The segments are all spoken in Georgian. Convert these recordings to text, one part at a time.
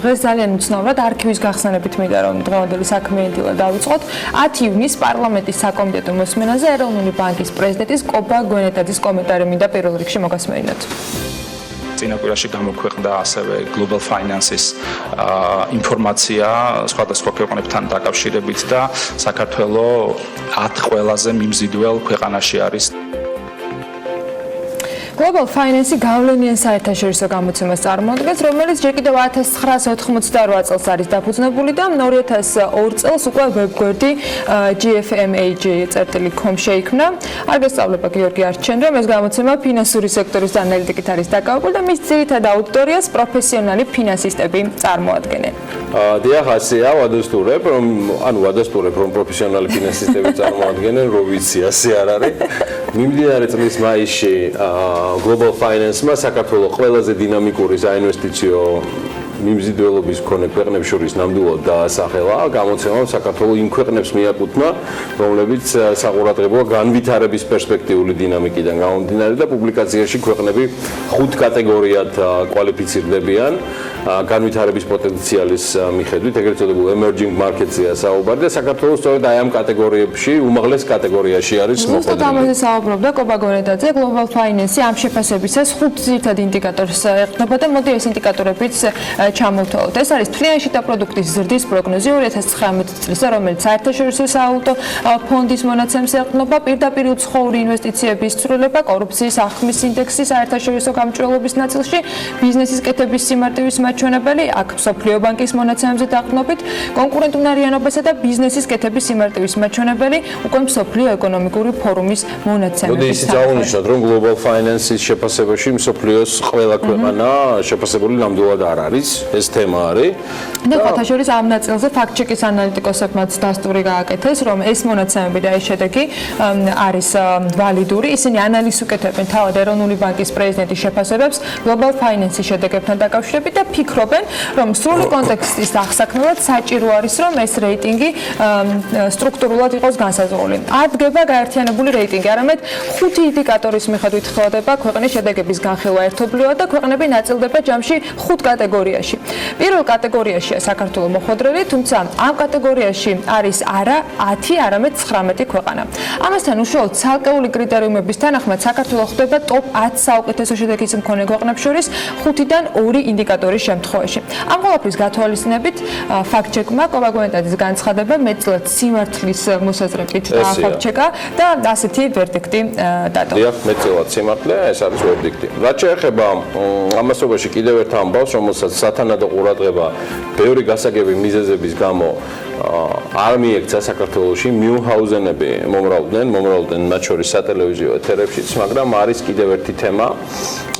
დღეს ძალიან უცნაურად არქივის გახსნებით მინდა რომ დღევანდელი საქმე დილა დავიწყოთ 10 ივნისს პარლამენტის საკომიტეტო მოსმენაზე ეროვნული ბანკის პრეზიდენტის კობა გვენეტაძის კომენტარი მინდა პირველ რიგში მოგასმენინოთ. წინა კვირაში გამოქვეყნდა ასევე Global Finance-ის ინფორმაცია სხვადასხვა ქვეყნებთან დაკავშირებით და საქართველოს 10 ყველაზე მიმზიდველ ქვეყანაში არის. Global Finance გავლენიან საერთაშორისო გამოცემას წარმოადგენს, რომელიც ჯერ კიდევ 1988 წელს არის დაფუძნებული და 2002 წელს უკვე ვებგვერდი gfmaj.com შეიქმნა. არ გესწავლება გიორგი არჩენ, რომ ეს გამოცემა ფინანსური სექტორის ანალიტიკით არის დაკავებული და მის ძირითად აუდიტორიას პროფესიონალი ფინანსისტები წარმოადგენენ. დიახ, ასეა, ვადასტურებ, რომ პროფესიონალი ფინანსისტები წარმოადგენენ, რო ვიცი, ასე არ არის. მიმდინარე წლის მაისში Global Finance-მა საქართველოს ყველაზე დინამიკური საინვესტიციო მიმზიდველობის მქონე ქვეყნებს შორის ნამდვილად დაასახელა. გამოცემამ საქართველოს იმ ქვეყნებს მიაკუთვნა, რომლებიც საყურადღებოა განვითარების პერსპექტიული დინამიკიდან გამომდინარე და პუბლიკაციაში ქვეყნები 5 კატეგორიად კვალიფიცირდებიან. განვითარების პოტენციალის მიხედვით, ეგრეთ წოდებულ emerging markets-ია საუბარი და საქართველოს სწორედ აი ამ კატეგორიებში, უმაღლეს კატეგორიაში არის მოყვანილი. ზუსტად ამაზე საუბრობდა კობა გვენეტაძე, Global Finance-ი ამ შეფასებისას 5 ძირითად ინდიკატორს ეყრდნობა და მოდი ეს ინდიკატორებიც ჩამოვთვალოთ. ეს არის თვლიანი შიდა პროდუქტის ზრდის პროგნოზი 2019 წლისა, რომელიც საერთაშორისო სავალუტო ფონდის მონაცემს ეყრდნობა, პირდაპირ უცხოური ინვესტიციების ცვლილება, კორუფციის აღქმის ინდექსი საერთაშორისო გამჭვირვალობის ნაწილში, ბიზნესის კეთების სიმარტივის მაჩვენებელი, აქ მსოფლიო ბანკის მონაცემებზე დაყრდნობით, კონკურენტუნარიანობასა და ბიზნესის კეთების სიმარტივის მაჩვენებელი, უკვე მსოფლიო ეკონომიკური ფორუმის მონაცემები. მოდი ისიც აღნიშნოთ, რომ Global Finance-ის შეფასებაში მსოფლიოს ყველა ქვეყანა შეფასებული ნამდვილად არ არის. ეს თემა არის. და ფათაშორის ამ ნაწილზე ფაქტ-ჩეკის ანალიტიკოსებმაც დასტური გააკეთეს, რომ ეს მონაცემები და ეს შედეგი არის ვალიდური. ისინი ანალიზს უკეთებენ თავად ეროვნული ბანკის პრეზიდენტის შეფასებებს Global Finance-ის შედეგებთან დაკავშირებით და ფიქრობენ, რომ სრული კონტექსტის აღსაქმნელად საჭირო არის, რომ ეს რეიტინგი სტრუქტურულად იყოს განსაზღვრული. არ დგება გაერთიანებული რეიტინგი, არამედ 5 ინდიკატორის მიხედვით ხდება ქვეყნის შედეგების განხილვა ერთობლივად და ქვეყნები ნაწილდება ჯამში 5 კატეგორიაში. პირველ კატეგორიაშია საქართველოს მოხვედრილი, თუმცა ამ კატეგორიაში არის არა 10, არამედ 19 ქვეყანა. ამასთან უშუალოდ ცალკეული კრიტერიუმების თანახმად საქართველოს ხდება ტოპ 10 საუკეთესო შედეგის მქონე ქვეყნებს შორის 5-დან 2 ინდიკატორის შემთხვევაში. ამ ყველაფრის გათვალისწინებით ფაქტ-ჩეკმა კობა გვენეტაძის განცხადება მეტწილად სიმართლის მოსაზრებით დააფაქტ-ჩეკა და ასეთი ვერდიქტი დადო. დიახ, მეტწილად სიმართლე, ეს არის ვერდიქტი. რაც შეეხება ამასობაში კიდევ ერთ ამბავს, რომელსაც სათანადო ყურადღება ბევრი გასაგები მიზეზების გამო არ მიექცა საქართველოში, მიუნჰაუზენები მომრავლდნენ მათ შორის სატელევიზიო ეთერებშიც, მაგრამ არის კიდევ ერთი თემა.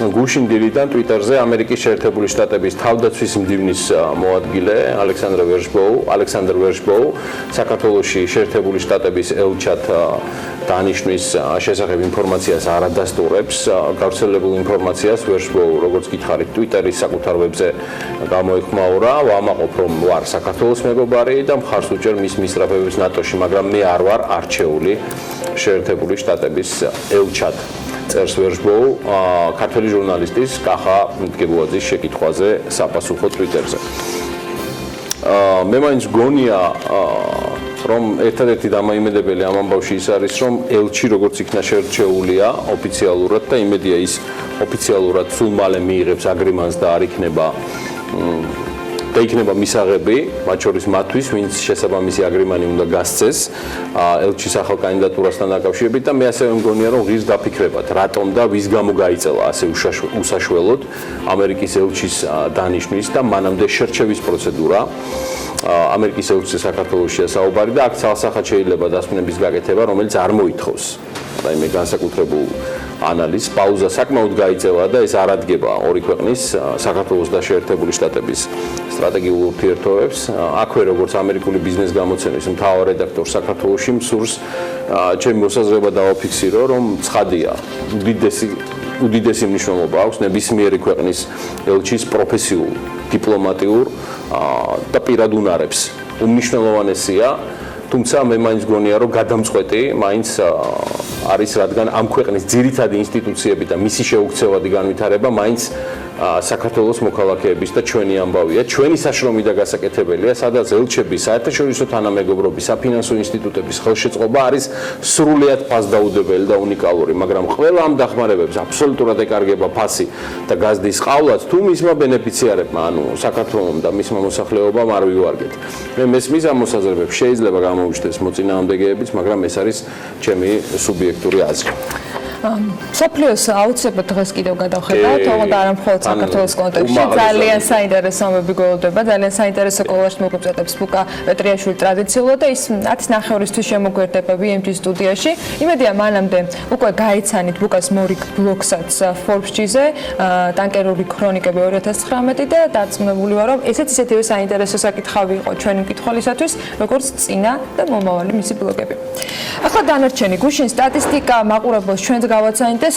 გუშინ დილიდან Twitter-ზე ამერიკის შეერთებული შტატების თავდაცვის მდივნის მოადგილე ალექსანდრ ვერშბოუ საქართველოში შეერთებული შტატების ელჩად დანიშვნის შესახებ ინფორმაციას არ ადასტურებს. გავრცელებულ ინფორმაციას ვერშბოუ, როგორც გითხარით, Twitter-ის საკუთარ ვებზე გამოეხმაურა, ვამაყობ, რომ ვარ საქართველოს მეგობარი და მხარს უჭერ მის მისწრაფებებს ნატოში, მაგრამ მე არ ვარ არჩეული შეერთებული შტატების ელჩად. წერს ვერშბოუ ქართველი ჟურნალისტის კახა მდგებუაძის შეკითხვაზე საპასუხო Twitter-ზე. მე მაინც გონია რომ ერთადერთი დამაიმედებელი ამ ამბავში ის არის, რომ ელჩი როგორც იქნა შერჩეულია ოფიციალურად და იმედია ის ოფიციალურად სულ მალე მიიღებს აგრიმანტს და არ იქნება და იქნება მისაღები, მათ შორის მათთვის, ვინც შესაბამისი აგრიმანი უნდა გასცეს ელჩის ახალ კანდიდატურასთან დაკავშირებით და მე ასევე მგონია, რომ ღირს დაფიქრებათ, რატომ და ვის გამო გაიწელა ასე უსაშველოდ ამერიკის ელჩის დანიშვნის და მანამდე შერჩევის პროცედურა. ამერიკის ელჩზე საქართველოშია საუბარი და აქ ცალსახად შეიძლება დასვენების გაკეთება, რომელიც არ მოითხოვს რაიმე განსაკუთრებულ ანალიზს. პაუზა საკმაოდ გაიწელა და ეს არ ადგება ორი ქვეყნის, საქართველოს და შეერთებული შტატების სტრატეგიულ ურთიერთობებს. აქვე როგორც ამერიკული ბიზნეს გამოცემის მთავარ რედაქტორს საქართველოში მსურს ჩემი მოსაზრება დავაფიქსირო, რომ ცხადია, უდიდესი მნიშვნელობა აქვს ნებისმიერი ქვეყნის ელჩის პროფესიულ, დიპლომატიურ და პირად უნარებს. უმნიშვნელოვანესია, თუმცა მე მაინც გონია, რომ გადამწყვეტი მაინც არის, რადგან ამ ქვეყნის ძირითადი ინსტიტუციები და მისი შეუქცევადი განვითარება მაინც საქართველოს მოქალაქეების და ჩვენი ამბავია, ჩვენი საშრომი და გასაკეთებელია, სადაც ელჩები, საერთაშორისო თანამეგობრობის, საფინანსო ინსტიტუტების ხელშეწყობა არის სრულიად ფასდაუდებელი და უნიკალური, მაგრამ ყველა ამ დახმარებებს აბსოლუტურად ეკარგება ფასი და გაზდის ყავლაც თუ მისმა ბენეფიციარებმა, ანუ საქართველოს და მისმა მოსახლეობამ არ ვივარგეთ. მე მესმის ამ მოსაზრებებს შეიძლება გამოვიჩნდეს მოწინააღმდეგეებიც, მაგრამ ეს არის ჩემი სუბიექტური აზრი. სოფლიოს აუცილებლად დღეს კიდევ გადავხედა, თუმცა არა მხოლოდ საქართველოს კონტექსტში, ძალიან საინტერესო ამბები გველოდება, ძალიან საინტერესო კოლაჟს მოგწოდებს ბუკა პეტრიაშვილი ტრადიციულად და ის 10:09-ისთვის შემოგვერდება BMG სტუდიაში. იმედია მანამდე უკვე გაიცანით ბუკას მორიგ ბლოგსაც Forbes-ზე, ტანკერული ქრონიკები 2019 და დარწმუნებული ვარ, რომ ესეც ისეთივე საინტერესო საკითხავი იყო ჩვენი მკითხველისათვის, როგორც წინა და მომავალი მისი ბლოგები. ახლა დანარჩენი გუშინ სტატისტიკა მაყურებელს ჩვენს გავაცანით და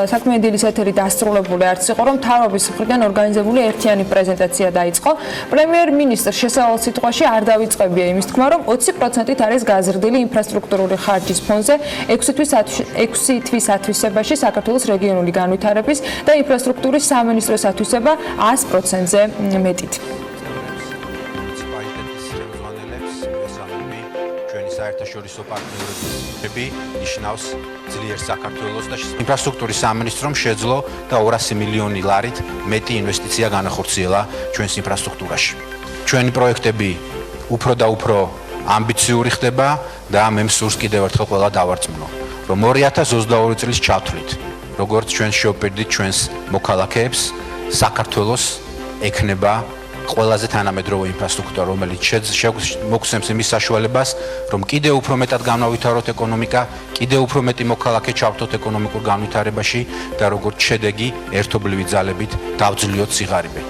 საქმე დილის ეთერი დასრულებული არც იყო, რომ მთავრობის მხრიდან ორგანიზებული ერთიანი პრეზენტაცია დაიწყო. პრემიერ-მინისტრს შესავალ სიტყვაში არ დავიწყებია იმის თქმა, რომ 20%-ით არის გაზრდილი ინფრასტრუქტურული ხარჯის ფონზე 6 თვის ათვისებაში საქართველოს რეგიონული განვითარების და ინფრასტრუქტურის სამინისტროს ათვისება 100%-ზე მეტით. საერთაშორისო პარტნიორები ნიშნავს ძლიერ საქართველოს და ინფრასტრუქტურის სამინისტრომ შეძლო და 200 მილიონი ლარით მეტი ინვესტიცია განახორციელა ჩვენს ინფრასტრუქტურაში. ჩვენი პროექტები უფრო და უფრო ამბიციური ხდება და მე მსურს კიდევ ერთხელ ყველა დავარწმუნო, რომ 2022 წლის ჩათვლით, როგორც ჩვენ შევპირდით ჩვენს მოქალაქეებს, საქართველოს ექნება ყველაზე თანამედროვე ინფრასტრუქტურა, რომელიც მოგცემს იმის საშუალებას, რომ კიდევ უფრო მეტად განავითაროთ ეკონომიკა, კიდევ უფრო მეტი მოქალაქე ჩავთოთ ეკონომიკურ განვითარებაში და როგორც შედეგი ერთობლივი ძალებით დავძლიოთ სიღარიბე.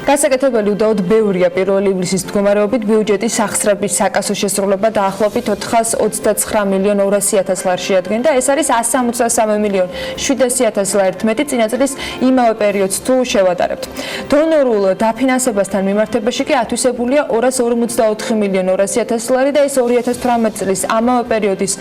გასაკეთებელი უდაოდ ბევრია პირველი ივლისის მდგომარეობით ბიუჯეტის სახსრების საკასო შესრულება დაახლოებით 429 მილიონ 200.000 ლარს შეადგენდა. ეს არის 163 მილიონ 700.000 ლარით მეტი წინა წლის იმავე პერიოდს თუ შევადარებთ. დონორულ დაფინანსებასთან მიმართებაში კი ათვისებულია 254 მილიონ 200.000 ლარი და ეს 2018 წლის ამავე პერიოდის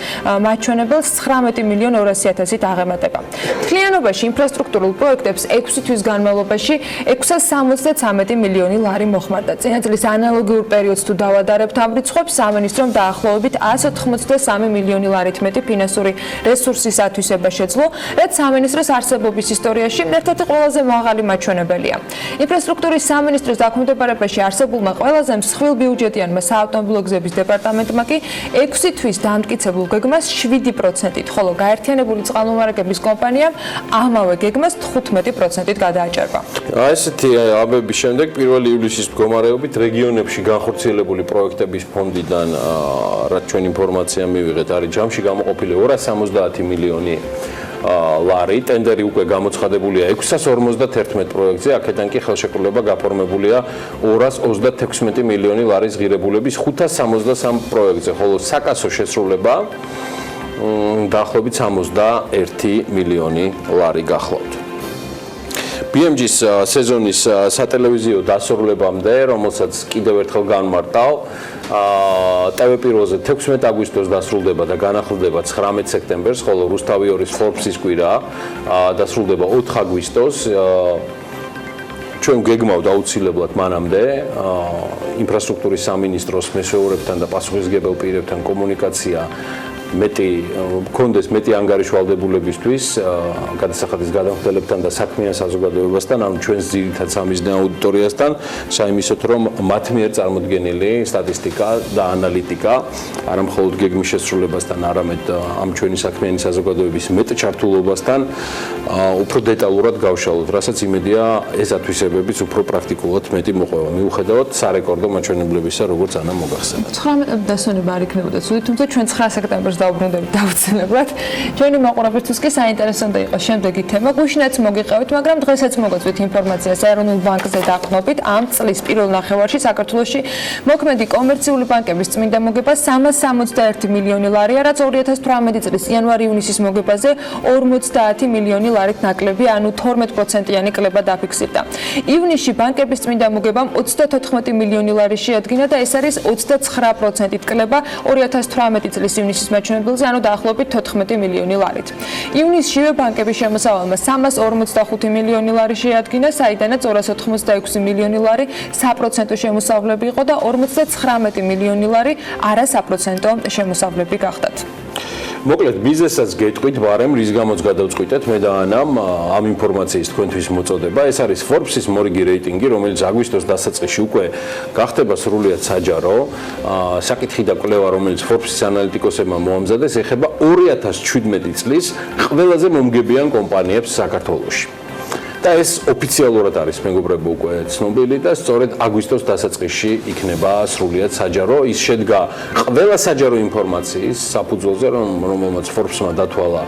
მაჩვენებელს 19 მილიონ 200.000-ით აღემატება. მთლიანობაში ინფრასტრუქტურულ პროექტებს 6 თვის განმავლობაში 673 მილიონი ლარი მოხმარდა. წინა წლის ანალოგიურ პერიოდს თუ დავადარებთ ამ რიცხვებს, სამინისტრომ დაახლოებით 183 მილიონი ლარით მეტი ფინანსური რესურსის ათვისება შეძლო, რაც სამინისტროს არსებობის ისტორიაში ერთ-ერთი ყველაზე მაღალი მაჩვენებელია. ინფრასტრუქტურის სამინისტროს დაქვემდებარებაში არსებულმა ყველაზე მსხვილ ბიუჯეტიანმა საავტომობილო გზების დეპარტამენტმა კი 6 თვის დამტკიცებულ გეგმას 7%-ით, ხოლო გაერთიანებული წყალმომარაგების კომპანიამ ამავე გეგმას 15%-ით გადააჭარბა. ესეთი ამბების შემდეგ 1 ივლისის მდგომარეობით რეგიონებში განხორციელებული პროექტების ფონდიდან, რაც ჩვენ ინფორმაცია მივიღეთ, არის ჯამში გამოყოფილი 270 მილიონი ლარი, ტენდერი უკვე გამოცხადებულია 651 პროექტზე, აქედან კი ხელშეკრულება გაფორმებულია 236 მილიონი ლარის ღირებულების 563 პროექტზე, ხოლო საკასო შესრულება დაახლოებით 61 მილიონი ლარი გახლავთ. BMG-ის სეზონის სატელევიზიო დასრულებამდე, რომელსაც კიდევ ერთხელ განმარტავ, TV1-ზე 16 აგვისტოს დასრულდება და განახლდება 19 სექტემბერს, ხოლო რუსთავი 2-ის Forbes-ის კვირა დასრულდება 4 აგვისტოს. ჩვენ გეგმავთ აუცილებლად მანამდე ინფრასტრუქტურის სამინისტროს მესვეურებთან და პასუხისმგებელ პირებთან კომუნიკაცია მქონდეს მეტი ანგარიშვალდებულებისთვის, გადასახადის გადამხდელებთან და საქმიან საზოგადოებასთან, ანუ ჩვენს ძირითად სამიზნე აუდიტორიასთან, საიმისოთ, რომ მათ მიერ წარმოდგენილი სტატისტიკა და ანალიტიკა არა მხოლოდ გეგმის შესრულებასთან, არამედ ამ ჩვენი საქმიანი საზოგადოების მეტ ჩართულობასთან უფრო დეტალურად გავშალოთ, რასაც იმედია ეს ათვისებებიც უფრო პრაქტიკულად მეტი მოყვება. მიუხედავად სარეკორდო მაჩვენებლებისა, როგორც ანა მოგახსენეთ. 19 დასვენება არ იქნებოდა ცუდი, თუმცა ჩვენ 9 სექტემბერს დავუბრუნდებით აუცილებლად. ჩვენი მაყურებელთვის კი საინტერესო უნდა იყოს შემდეგი თემა. გუშინაც მოგიყევით, მაგრამ დღესაც მოგაწვით ინფორმაციას ეროვნულ ბანკზე დაყრდნობით. ამ წლის პირველ ნახევარში საქართველოში მოქმედი კომერციული ბანკების წმინდა მოგება 361 მილიონი ლარია, რაც 2018 წლის იანვარ-ივნისის მოგებაზე 50 მილიონი ლარით ნაკლები, ანუ 12%-იანი კლება დაფიქსირდა. ივნისში ბანკების წმინდა მოგებამ 34 მილიონი ლარი შეადგინა და ეს არის 29%-ით კლება 2018 წლის ივნისის დანიშნულებელზე, ანუ დაახლოებით 14 მილიონი ლარით. ივნისშივე ბანკების შემოსავალმა 345 მილიონი ლარი შეადგინა, საიდანაც 286 მილიონი ლარი საპროცენტო შემოსავლები იყო და 59 მილიონი ლარი არასაპროცენტო შემოსავლები გახდათ. მოკლედ ბიზნესაც გეტყვით, ბარემ რის გამოც გადავწყვიტეთ მე და ანამ ამ ინფორმაციის თქვენთვის მოწოდება. ეს არის Forbes-ის მორიგი რეიტინგი, რომელიც აგვისტოს დასაწყისში უკვე გახდება სრულიად საჯარო. საკითხი და კვლევა, რომელიც Forbes-ის ანალიტიკოსებმა მოამზადეს, ეხება 2017 წლის ყველაზე მომგებიან კომპანიებს საქართველოში. და ეს ოფიციალურად არის მეგობრებო უკვე ცნობილი და სწორედ აგვისტოს დასაწყისში იქნება სრულიად საჯარო. ის შედგა ყველა საჯარო ინფორმაციის საფუძველზე, რომელმაც Forbes-მა დათვალა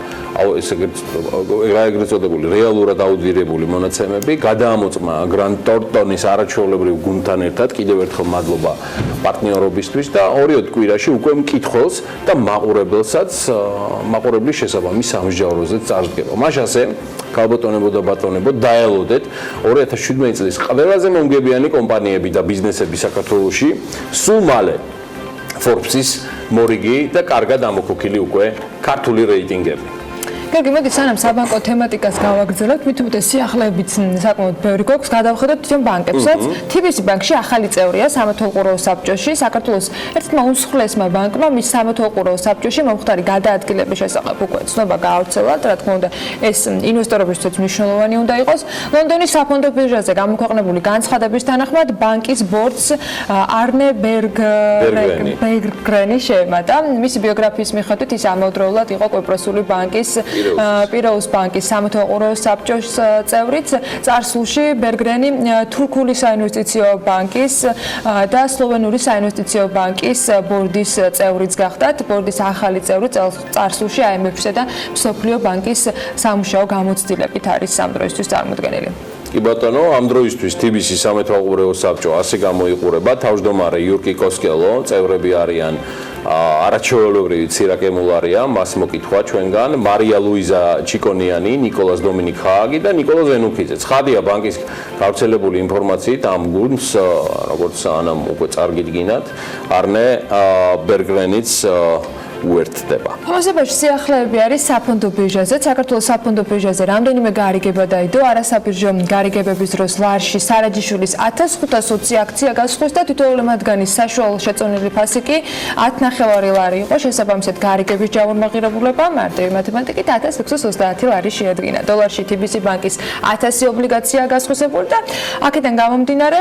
ეგრეთ წოდებული რეალურად აუდირებული მონაცემები, გადაამოწმა Grant Thornton-ის არაჩვეულებრივ გუნდთან ერთად. კიდევ ერთხელ მადლობა პარტნიორობისთვის და 2 კვირაში უკვე მკითხველს და მაყურებლის შესაბამის სამსჯავროზე წარსდგება. მაშასე ქალბატონებო და ბატონებო დაელოდეთ 2017 წლის ყველაზე მომგებიანი კომპანიები და ბიზნესები საქართველოში სულ მალე Forbes-ის მორიგი და კარგად ამოქოქილი უკვე ქართული რეიტინგები. გიორგი, მოდი სანამ საბანკო თემატიკას გავაგრძელებთ, მით უმეტეს სიახლეებიც საკმაოდ ბევრი გვაქვს, გადავხედოთ თვითონ ბანკებსაც. TBC ბანკში ახალი წევრია სამეთვალყურეო საბჭოში. საქართველოს ერთ-ერთმა უმსხვილესმა ბანკმა მის სამეთვალყურეო საბჭოში მომხდარი გადაადგილების შესახებ უკვე ცნობა გაავრცელა, რა თქმა უნდა, ეს ინვესტორებისთვის მნიშვნელოვანი უნდა იყოს. ლონდონის საფონდო ბირჟაზე გამოქვეყნებული განცხადების თანახმად, ბანკის ბორდს არნე ბერგრენი შეემატა. მისი ბიოგრაფიის მიხედვით ის ამავდროულად იყო კვიპროსული ბანკის პირაუს ბანკის სამეთვალყურეო საბჭოს წევრიც. წარსულში ბერგრენი თურქული საინვესტიციო ბანკის და სლოვენური საინვესტიციო ბანკის ბორდის წევრიც გახდათ. ბორდის ახალი წევრი წარსულში IMF-სა და მსოფლიო ბანკის სამუშაო გამოცდილებით არის ამ დროისთვის წარმოდგენილი. კი ბატონო, ამ დროისთვის TBC-ის სამეთვალყურეო საბჭო ასე გამოიყურება. თავმჯდომარე იურკი კოსკელო, წევრები არიან არაჩვეულებრივი ცირაკემულარია, მას მოკითხვა ჩვენგან, მარია ლუიზა ჩიკონიანი, ნიკოლას დომინიკ ხააგი და ნიკოლა ზენუქიძე. ცხადია ბანკის გავრცელებული ინფორმაციით ამ გუნდს, როგორც ანამ უკვე წარგიდგინათ, არნე ბერგრენიც უერთდება. ამასობაში სიახლეები არის საფონდო ბირჟაზე. საქართველოს საფონდო ბირჟაზე რამდენიმე გარიგება დაიდო. არასაბირჟო გარიგებების დროს ლარში სარაჯიშვილის 1520 აქცია გასხვეს და თითოეული მათგანის საშუალო შეწონილი ფასი კი 10.9 ლარი იყო. შესაბამისად გარიგების ჯამურ-მაღირებულება მარტივი მათემატიკით 1630 ლარი შეადგინა. დოლარში TBC ბანკის 1000 ობლიგაცია გასხვესებული და აქედან გამომდინარე,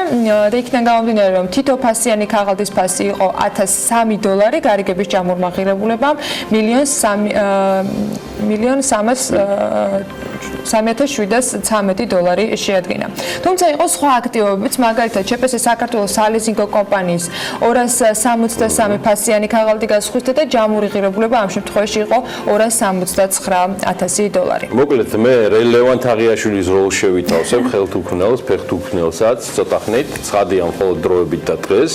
რომ თითო ფასიანი ქაღალდის ფასი იყო 1003 დოლარი, გარიგების ჯამურ-მაღირებულება $1,313 დოლარი შეადგინა. თუმცა იყო სხვა აქტივობებიც, მაგალითად ЧПС საქართველოს სალიზინგო კომპანიის 263 ფასიანი ქაღალდი გასხვისდა და ჯამური ღირებულება ამ შემთხვევაში იყო $279,000. მოკლედ მე ლევან თაღიაშვილის როლს შევითავსებ, ხელთუქმნელს, ფეხთუქმნელსაც, ცოტა ხნით, ცხადია მხოლოდ დროებით და დღეს.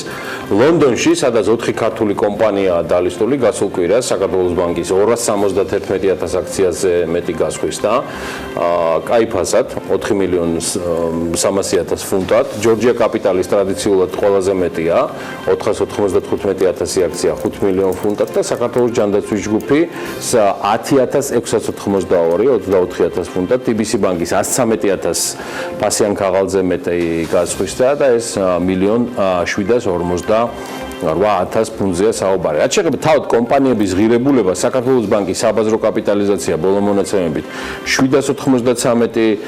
ლონდონში, სადაც 4 ქართული კომპანიაა დალისტული, გასულ კვირას საქართველოს ბანკის 271,000 აქციაზე მეტი გასხვისდა. კაიფასად 4,300,000 ფუნტად. ჯორჯია კაპიტალის ტრადიციულად ყველაზე მეტია, 495,000 აქცია 5 მილიონ ფუნტად და საქართველოს ჯანდაცვის ჯგუფი 10,682, 24,000 ფუნტად. TBC ბანკის 113,000 ფასიან ქაღალდზე მეტი გასხვისდა და ეს 1,758,000 ფუნტზეა საუბარი. რაც შეეხება თავად კომპანიების ღირებულება, საქართველოს ბანკის საბაზრო კაპიტალიზაცია ბოლო მონაცემებით 793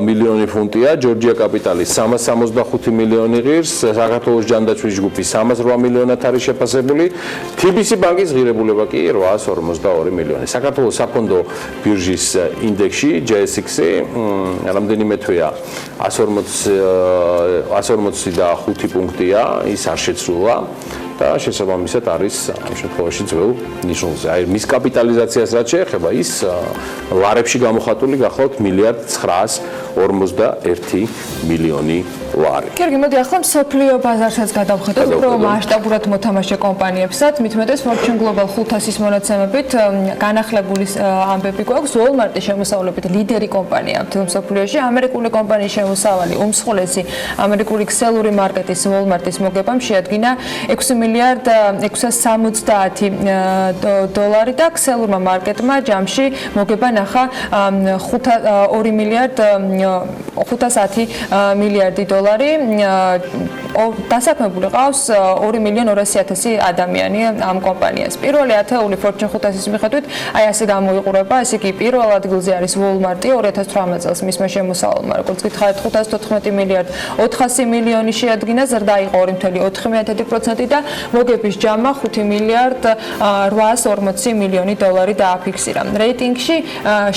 მილიონი ფუნტია, ჯორჯია კაპიტალის 365 მილიონი ღირს, საქართველოს ჯანდაცვის ჯგუფი 308 მილიონად არის შეფასებული, TBC ბანკის ღირებულება კი 852 მილიონი. საქართველოს საფონდო ბირჟის ინდექსში JSX-ი რამდენიმე თვეა 145 პუნქტია, ის არ შეცვლა და შესაბამისად არის ამ შემთხვევაში ძველ ნიშნულზე. აი მის კაპიტალიზაციას რაც შეეხება, ის ლარებში გამოხატული გახლავთ 1,951 მილიონი ლარი. გიორგი, მოდი ახლა მსოფლიო ბაზარსაც გადავხედოთ, უფრო მასშტაბურად მოთამაშე კომპანიებსაც. მithumetes Fortune Global 500-ის მონაცემებით განახლებული ამბები გვაქვს. Walmart-ის შემოსავლებით ლიდერი კომპანია მთელ მსოფლიოში. ამერიკული კომპანიის შემოსავალი უმსხვილესი ამერიკული ქსელური მარკეტის Walmart-ის მოგებამ შეადგინა $6 მილიარდ 670 დოლარი და ქსელურმა მარკეტმა ჯამში მოგება ნახა 2 მილიარდ 510 მილიარდი დოლარი. დასაქმებული ყავს 2 მილიონი 200,000 ადამიანი ამ კომპანიას. პირველი ათეული Fortune 500-ის მიხედვით აი ასე გამოიყურება, ესე იგი პირველ ადგილზე არის Walmart-ი 2018 წელს მისმა შემოსავალმა, როგორც გითხარით 514 მილიარდ 400 მილიონი შეადგინა, ზრდა იყო 2.4% და მოგების ჯამა 5 მილიარდ 840 მილიონი დოლარი დააფიქსირა. რეიტინგში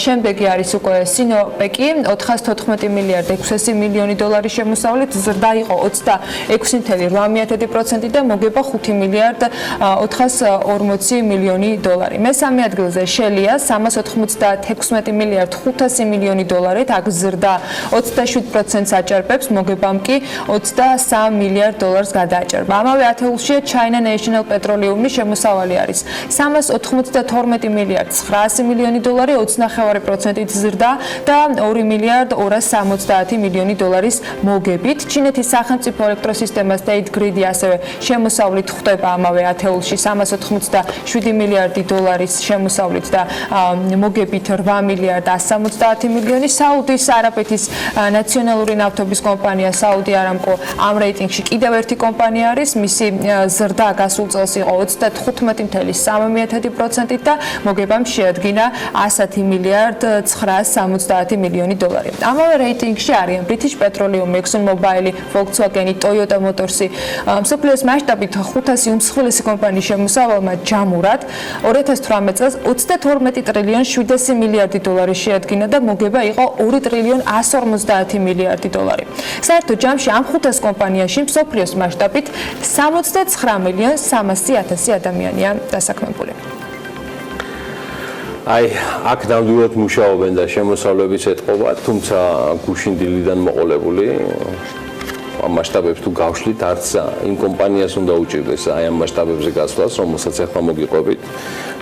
შემდეგი არის უკვე Sinopec-ი 414 მილიარდ 600 მილიონი დოლარი შემოსავლით, ზრდა იყო 26.8% და მოგება 5 მილიარდ 440 მილიონი დოლარი. მესამე ადგილზე Shell-ია 396 მილიარდ 500 მილიონი დოლარით, აქ ზრდა 27%-ს აჭარბებს, მოგებამ კი 23 მილიარდ დოლარს გადააჭარბა. ამავე ათეულშია China National Petroleum-ი შემოსავალი არის 392 მილიარდ 900 მილიონი დოლარი, 20.5%-ით ზრდა და 2 მილიარდ 270 მილიონი დოლარის მოგებით. ჩინეთის სახელმწიფო ელექტროსისტემა State Grid-ი ასევე შემოსავლით ხვდება ამავე ათეულში 387 მილიარდი დოლარის შემოსავლით და მოგებით 8 მილიარდ 170 მილიონი. საუდის არაბეთის ნაციონალური ნავთობის კომპანია Saudi Aramco ამ რეიტინგში კიდევ ერთი კომპანია არის, მისი ზრდა გასულ წელს იყო 34.3% და მოგებამ შეადგინა 100 მილიარდ 970 მილიონი დოლარი. ამავე რეიტინგში არიან British Petroleum, ExxonMobil, Volkswagen, Toyota Motors-ი. მსოფლიოს მასშტაბით 500 უმსხვილესი კომპანიის შემოსავალმა ჯამურად 2018 წელს 32 ტრილიონი 700 მილიარდი დოლარი შეადგინა და მოგება იყო 2 ტრილიონი 150 მილიარდი დოლარი. საერთოდ ჯამში ამ 500 კომპანიაში მსოფლიოს მასშტაბით 69 მილიონი 300,000 ადამიანია დასაქმებული. აი, აქ ნამდვილად მუშაობენ და შემოსავლებიც ეტყობა, თუმცა გუშინ დილიდან მოყოლებული ამ მასშტაბებს თუ გავშლით, არც იმ კომპანიას უნდა უჭირდეს აი ამ მასშტაბებზე გასვლას, რომელსაც ახლა მოგიყვებით.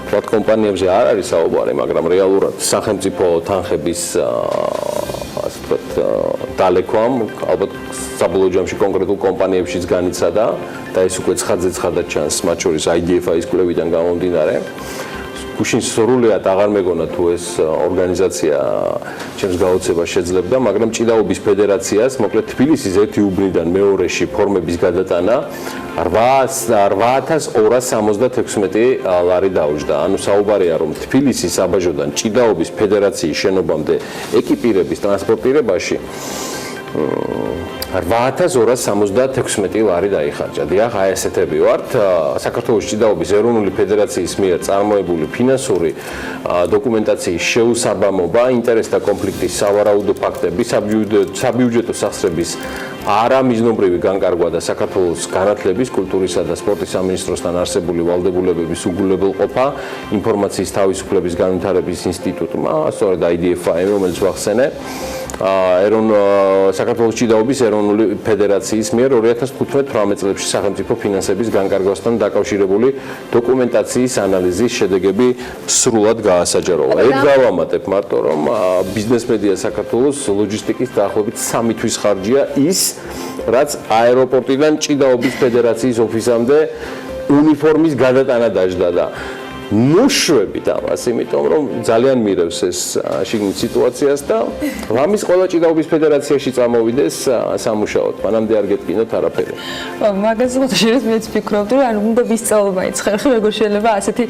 თქვათ კომპანიებზე არ არის საუბარი, მაგრამ რეალურად სახელმწიფო თანხების ასე ვთქვათ დალექვამ ალბათ საბოლოო ჯამში კონკრეტულ კომპანიებშიც განიცადა და ეს უკვე ცხადად ჩანს, მათ შორის IDF-ის კვლევიდან გამომდინარე. გუშინ სრულიად აღარ მეგონა თუ ეს ორგანიზაცია ჩემს გაოცებას შეძლებდა, მაგრამ ჭიდაობის ფედერაციას, მოკლედ თბილისის ერთი უბნიდან მეორეში ფორმების გადატანა 8,276 ლარი დაუჯდა. ანუ საუბარია, რომ თბილისის საბაჟოდან ჭიდაობის ფედერაციის შენობამდე ეკიპირების ტრანსპორტირებაში 8,276 ლარი დაიხარჯა. დიახ, აი ესეთები ვართ. საქართველოს ჭიდაობის ეროვნული ფედერაციის მიერ წარმოებული ფინანსური დოკუმენტაციის შეუსაბამობა, ინტერესთა კონფლიქტის სავარაუდო ფაქტები, საბიუჯეტო სახსრების არამიზნობრივი განკარგვა და საქართველოს განათლების, კულტურისა და სპორტის სამინისტროსთან არსებული ვალდებულებების უგულებელყოფა ინფორმაციის თავისუფლების განვითარების ინსტიტუტმა, სწორედ IDF-ი, რომელიც ვახსენე, საქართველოს ჭიდაობის ეროვნული ფედერაციის მიერ 2015-18 წლებში სახელმწიფო ფინანსების განკარგვასთან დაკავშირებული დოკუმენტაციის ანალიზის შედეგები სრულად გაასაჯაროვა. ეგ გავამატებ მარტო, რომ ბიზნეს მედია საქართველოს ლოჯისტიკის დაახლოებით 3 თვის ხარჯია ის, რაც აეროპორტიდან ჭიდაობის ფედერაციის ოფისამდე უნიფორმის გადატანა დაჯდა და ნუშვებით ამას, იმიტომ რომ ძალიან მირევს ეს შიგნით სიტუაციას და რამის ყველა ჭიდაობის ფედერაციაში წამოვიდეს სამუშაოდ, მანამდე არ გეტკინოთ არაფერი. მაგაზე შეიძლება მეც ვფიქრობდი, რომ უნდა ვისწავლო მაინც ხერხი, როგორ შეიძლება ასეთი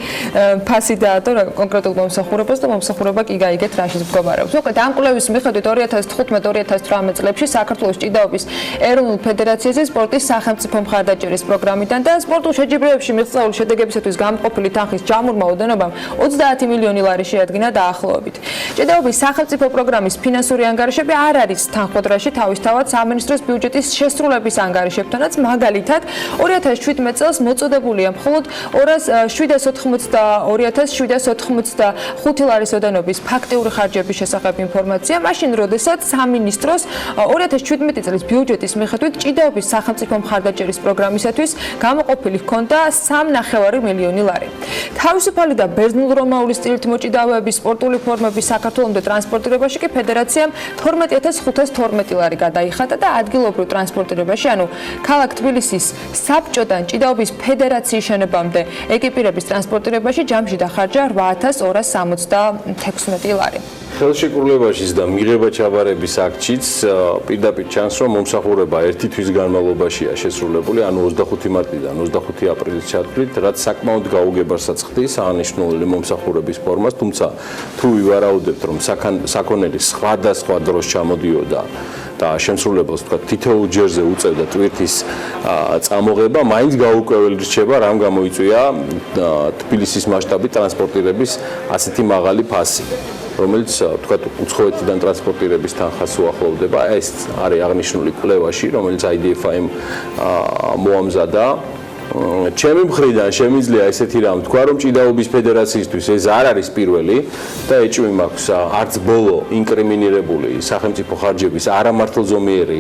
ფასი დაატო კონკრეტულ მომსახურებას და მომსახურება კი გაიგეთ რაშიც მდგომარეობს. მოკლედ ამ კვლევის მიხედვით 2015-2018 წლებში საქართველოს ჭიდაობის ეროვნულ ფედერაციაზე სპორტის სახელმწიფო მხარდაჭერის პროგრამიდან და სპორტულ შეჯიბრებებში მიღწეული შედეგებისათვის გამყოფილი თანხის ოდენობამ 30 მილიონი ლარი შეადგინა დაახლოებით. ჭიდაობის სახელმწიფო პროგრამის ფინანსური ანგარიშები არ არის თანხმდროში თავისთავად სამინისტროს ბიუჯეტის შესრულების ანგარიშებთანაც, მაგალითად 2017 წელს მოწოდებულია მხოლოდ 2785 ლარის ოდენობის ფაქტიური ხარჯების შესახებ ინფორმაცია, მაშინ როდესაც სამინისტროს 2017 წლის ბიუჯეტის მიხედვით ჭიდაობის სახელმწიფო მხარდაჭერის პროგრამისათვის გამოყოფილი ჰქონდა 3,5 მილიონი ლარი. თავისუფალი და ბერძნულ-რომაული სტილით მოჭიდავეების სპორტული ფორმების საქართველოს ტრანსპორტირებაში კი ფედერაციამ 12512 ლარი გადაიხადა და ადგილობრივ ტრანსპორტირებაში, ანუ ქალაქ თბილისის საბჭოდან ჭიდაობის ფედერაციის შენობამდე ეკიპირების ტრანსპორტირებაში ჯამში დახარჯა 8276 ლარი. ხელშეკრულებაშიც და მიღება ჩაბარების აქტშიც პირდაპირ ჩანს, რომ მომსახურება ერთი თვის განმავლობაშია შესრულებული, ანუ 25 მარტიდან 25 აპრილის ჩათვლით, რაც საკმაოდ გაუგებარსაც ხდის აღნიშნული მომსახურების ფორმას, თუმცა თუ ვივარაუდებთ, რომ საქონელი სხვადასხვა დროს ჩამოდიოდა და შემსრულებელს თქვა თითოეულ ჯერზე უწევდა ტვირთის წამოღება, მაინც გაურკვეველი რჩება, რამ გამოიწვია თბილისის მასშტაბით ტრანსპორტირების ასეთი მაღალი ფასი, რომელიც თქვა უცხოეთიდან ტრანსპორტირების თანხას უახლოვდება. ეს არის აღნიშნული კვლევაში, რომელიც IDFI-მ მოამზადა. ჩემი მხრიდან შემიძლია ესეთი რამ თქვა, რომ ჭიდაობის ფედერაციისთვის ეს არ არის პირველი და ეჭვი მაქვს არც ბოლო ინკრიმინირებული სახელმწიფო ხარჯების არამართლზომიერი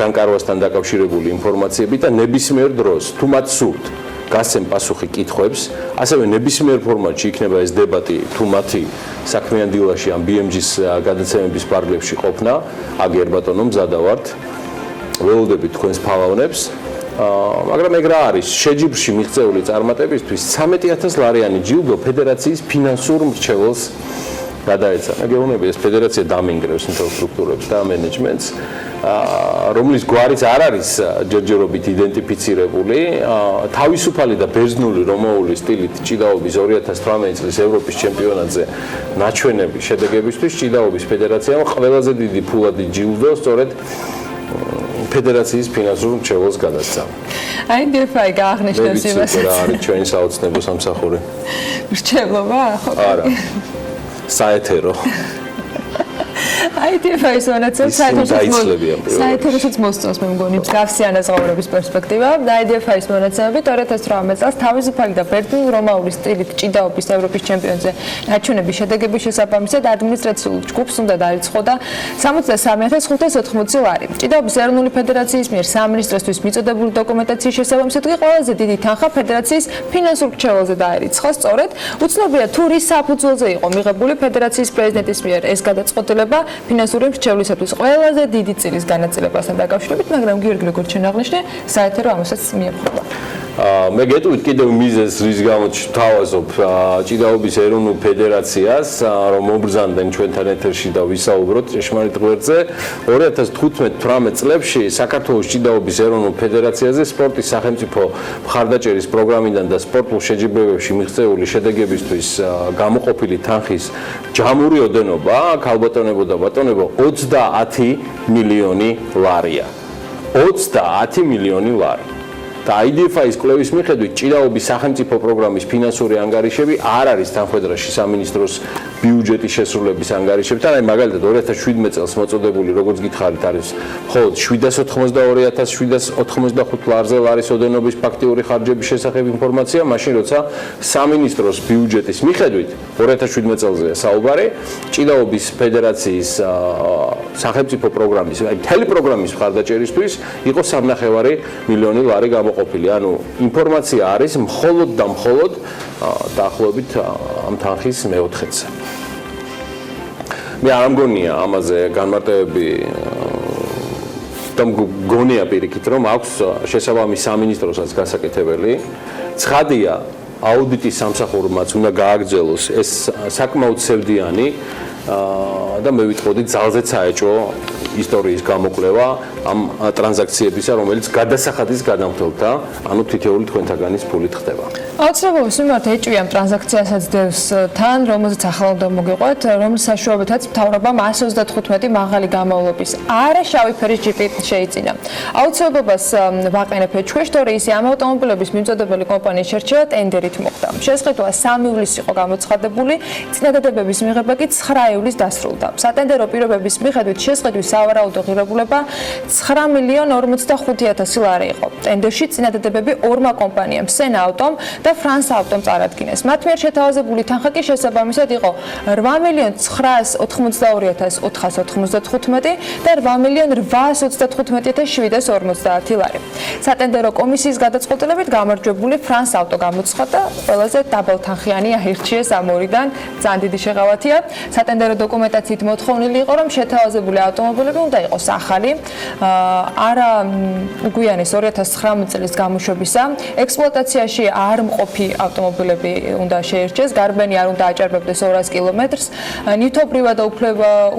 განკარვასთან დაკავშირებული ინფორმაციები და ნებისმიერ დროს თუ მათ სურთ გასცემ პასუხი კითხვებს, ასევე ნებისმიერ ფორმატში იქნება ეს დებატი თუ მათი საქმიან დილაში ან BMG-ის გადაცემების პარკლებში ყოფნა, აგერ ბატონო მზადა ვართ, ველოდებით თქვენს ფალავნებს. მაგრამ ეგ რა არის? შეჯიბრში მიღწეული წარმატებისთვის 13000 ლარიანი ჯილდო ფედერაციის ფინანსურ მრჩეველს გადაეცანა. გეუბნები, ეს ფედერაცია დამინგრევს ინფრასტრუქტურებს და მენეჯმენტს, რომლის გვარიც არ არის ჯერჯერობით იდენტიფიცირებული. თავისუფალი და ბერძნული რომაული სტილით ჭიდაობის 2018 წლის ევროპის ჩემპიონატზე ნაჩვენების შედეგებისთვის ჭიდაობის ფედერაციამ ყველაზე დიდი ფულადი ჯილდო სწორედ ფედერაციის ფინანსურ მრჩეველს გადასცა. IDFI გააღნიშნავს იმას. რა არის ჩვენი საოცნებო სამსახური? მრჩევლობა? არა. საეთერო. IDFI-ის მონაცემს საერთაშორისო მოსწონს მე მგონი მსგავსი ანაზღაურების პერსპექტივა და IDFI-ის მონაცემები 2018 წელს თავისუფალი და ბერძნულ-რომაული სტილით ჭიდაობის ევროპის ჩემპიონატზე ნაჩვენების შედეგების შესაბამისად ადმინისტრაციულ ჯგუფს უნდა დაიწყოდა 73580 ლარი. ჭიდაობის ეროვნული ფედერაციის მიერ სამინისტროსთვის მიწოდებული დოკუმენტაციის შესაბამისად კი ყველაზე დიდი თანხა ფედერაციის ფინანსურ მრჩეველზე დაერიცხა. სწორედ უცნობია თუ რის საფუძველზე იყო მიღებული ფედერაციის პრეზიდენტის მიერ ეს გადაწყვეტილება ფინანსური მრჩევლისათვის ყველაზე დიდი წილის განაწილებასთან დაკავშირებით, მაგრამ გიორგი როგორც ჩვენ აღნიშნე, საერთო ამასაც მიეფხობა. მე გეტყვით კიდევ მიზეზს, რის გამოც ვთავაზობ ჭიდაობის ეროვნულ ფედერაციას, რომ მომბრძანდნენ ჩვენთან ეთერში და ვისაუბროთ ჭეშმარიტ გვერდზე. 2015-18 წლებში საქართველოს ჭიდაობის ეროვნულ ფედერაციაზე სპორტის სახელმწიფო მხარდაჭერის პროგრამიდან და სპორტულ შეჯიბრებებში მიღწეული შედეგებისთვის გამოყოფილი თანხის ჯამური ოდენობა, ქალბატონებო და ბატონებო, 30 მილიონი ლარია. 30 მილიონი ლარი. და IDFI-ის კვლევის მიხედვით ჭიდაობის სახელმწიფო პროგრამის ფინანსური ანგარიშები არ არის თანხმედრაში სამინისტროს ბიუჯეტის შესრულების ანგარიშებთან. აი მაგალითად 2017 წელს მოწოდებული, როგორც გითხარით, არის მხოლოდ 782,785 ლარზე ლარის ოდენობის ფაქტიური ხარჯების შესახებ ინფორმაცია, მაშინ როცა სამინისტროს ბიუჯეტის მიხედვით 2017 წელზეა საუბარი, ჭიდაობის ფედერაციის სახელმწიფო პროგრამის, აი მთელი პროგრამის მხარდაჭერისთვის იყო 3,5 მილიონი ლარი ყოფილი. ანუ ინფორმაცია არის მხოლოდ და მხოლოდ დაახლოებით ამ თანხის მეოთხედზე. მე არ მგონია ამაზე განმარტებები და მგონია პირიქით, რომ აქვს შესაბამის სამინისტროსაც გასაკეთებელი. ცხადია, აუდიტის სამსახურმაც უნდა გააგრძელოს ეს საკმაოდ სევდიანი და მე ვიტყოდი ძალზეც საეჭვო ისტორიის გამოკვლევა ამ ტრანზაქციებისა, რომელიც გადასახადის გადამხდელთა, ანუ თითოეული თქვენთაგანის ფულით ხდება. აუცილებლობის მიმართ ეჭვი ამ ტრანზაქციასაც დევს თან, რომელზეც ახლა უნდა მოგიყვეთ, რომლის საშუალებითაც მთავრობამ 135 მაღალი გამოვლობის არაშავი ფერის ჯიპი შეიძინა. აუცილებლობას ვაყენებ ეჭვეშ, თორე ისე ამ ავტომობილების მიმწოდებელი კომპანიის შერჩევა ტენდერით მოხდა. შესყიდვა 3 ივლისს იყო გამოცხადებული, წინადადებების მიღება კი 9 ივლისს დასრულდა. სატენდერო პირობების მიხედვით შესყიდვის სავარაუდო ღირებულება 9,45,000 ლარი იყო. ტენდერში წინადადებები ორმა კომპანიამ, სენა ავტომ და ფრანს ავტომ წარადგინეს. მათ მიერ შეთავაზებული თანხა კი შესაბამისად იყო 8.992.495 და 8.895.750 ლარი. სატენდერო კომისიის გადაწყვეტილებით გამარჯვებული ფრანს ავტო გამოცხადდა, ყველაზე დაბალთანხიანი აირჩიეს ამ ორიდან. ძალიან დიდი შეღავათია. სატენდერო დოკუმენტაციით მოთხოვნილი იყო, რომ შეთავაზებული ავტომობილები უნდა იყოს ახალი, არა უგვიანეს 2019 წლის გამოშვებისა, ექსპლუატაციაში არ მყოფი ავტომობილები უნდა შეირჩეს, გარბენი არ უნდა აჭარბებდეს 200 კილომეტრს, ნივთობრივად და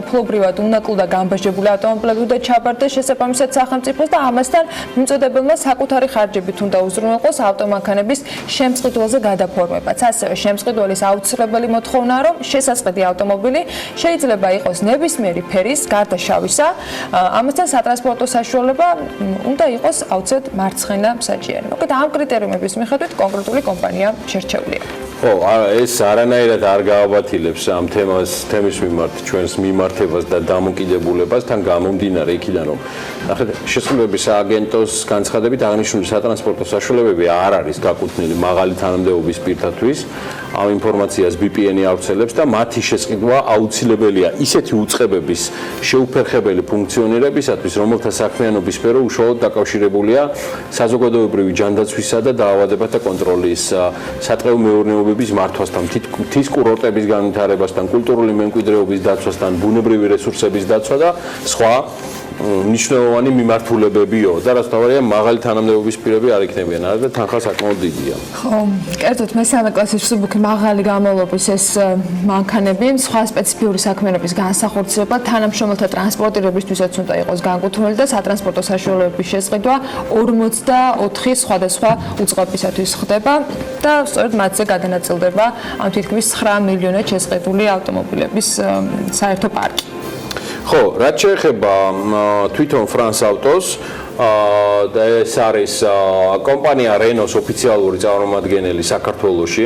უფლობრივად უნაკლო და გამბაჟებული ავტომობილები უნდა ჩაბარდეს შესაბამისად სახელმწიფოს და ამასთან მიმწოდებელმა საკუთარი ხარჯებით უნდა უზრუნველყოს ავტომანქანების შემწყიდველზე გადაფორმებაც. ასევე შემწყიდველის აუცილებელი მოთხოვნაა, რომ შესაწყდი ავტომობილი შეიძლება იყოს ნებისმიერი ფერის, გარდა შავისა, ამასთან სატრანსპორტო საშუალება უნდა იყოს აუცილებლად მარცხენა საჭიერი. მოკლედ ამ კრიტერიუმების მიხედვით კონკრეტული კომპანია შერჩეულია. ხო, ეს არანაირად არ გააბათილებს ამ თემის მიმართ ჩვენს მიმართებას და დამოკიდებულებას თან გამომდინარე იქიდან, რომ ნახეთ, შესაძლებლობის სააგენტოს განცხადებით აღნიშნული სატრანსპორტო საშუალებები არ არის გაკუთვნილი მაღალი თანამდებობის პირთათვის. ამ ინფორმაციას BPN-ი ავრცელებს და მათი შესყიდვა აუცილებელია ისეთი უწყებების შეუფერხებელი ფუნქციონირებისათვის, რომელთა საქმიანობის სფერო უშუალოდ დაკავშირებულია საზოგადოებრივი ჯანდაცვისა და დაავადებათა კონტროლის, სატყეო მეურნეობების მართვასთან, მთის კურორტების განვითარებასთან, კულტურული მემკვიდრეობის დაცვასთან, ბუნებრივი რესურსების დაცვა და სხვა მნიშვნელოვანი მიმართულებებიო და რაც თავარია მაღალი თანამდებობის პირები არ იქნებიან, არა და თანხა საკმაოდ დიდია. ხო, კერძოდ მესამე კლასის მსუბუქი მაღალი გამავლობის ეს მანქანები სხვა სპეციფიური საქმიანობის განსახორციელებლად თანამშრომელთა ტრანსპორტირებისთვისაც უნდა იყოს განკუთვნილი და სატრანსპორტო საშუალებების შესყიდვა 44 სხვადასხვა უწყებისათვის ხდება და სწორედ მათზე გადანაწილდება ამ თითქმის 9 მილიონად შესყიდული ავტომობილების საერთო პარკი. ხო, რაც შეეხება თვითონ ფრანს ავტოს, და ეს არის კომპანია რენოს ოფიციალური წარმომადგენელი საქართველოში.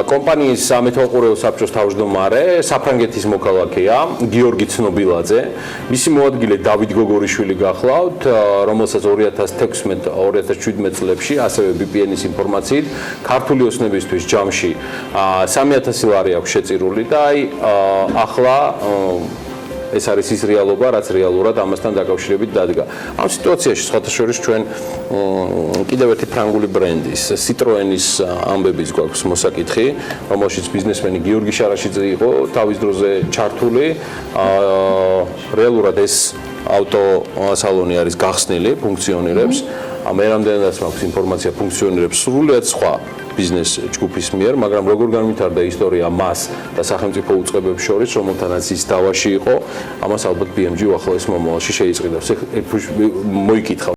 კომპანიის სამეთვალყურეო საბჭოს თავმჯდომარე საფრანგეთის მოქალაქეა გიორგი ცნობილაძე. მისი მოადგილე დავით გოგორიშვილი გახლავთ, რომელსაც 2016-2017 წლებში, ასევე BPN-ის ინფორმაციით, ქართული ოცნებისთვის ჯამში 3000 ლარი აქვს შეწირული და ახლა ეს არის ის რეალობა, რაც რეალურად ამასთან დაკავშირებით დადგა. ამ სიტუაციაში სხვათა შორის ჩვენ კიდევ ერთი ფრანგული ბრენდის, Citroën-ის ამბების გვაქვს მოსაკითხი, რომელშიც ბიზნესმენი გიორგი შარაშიძე იყო თავის დროზე ჩართული. რეალურად ეს ავტოსალონი არის გახსნილი, ფუნქციონირებს. მე რამდენადაც მაქვს ინფორმაცია, ფუნქციონირებს სრულიად სხვა ბიზნეს ჯგუფის მიერ, მაგრამ როგორ განვითარდა ისტორია მას და სახელმწიფო უწყებებს შორის, რომელთანაც ის დავაში იყო, ამას ალბათ BMG უახლოეს მომავალში შეიწყიდავს. მოიკითხავ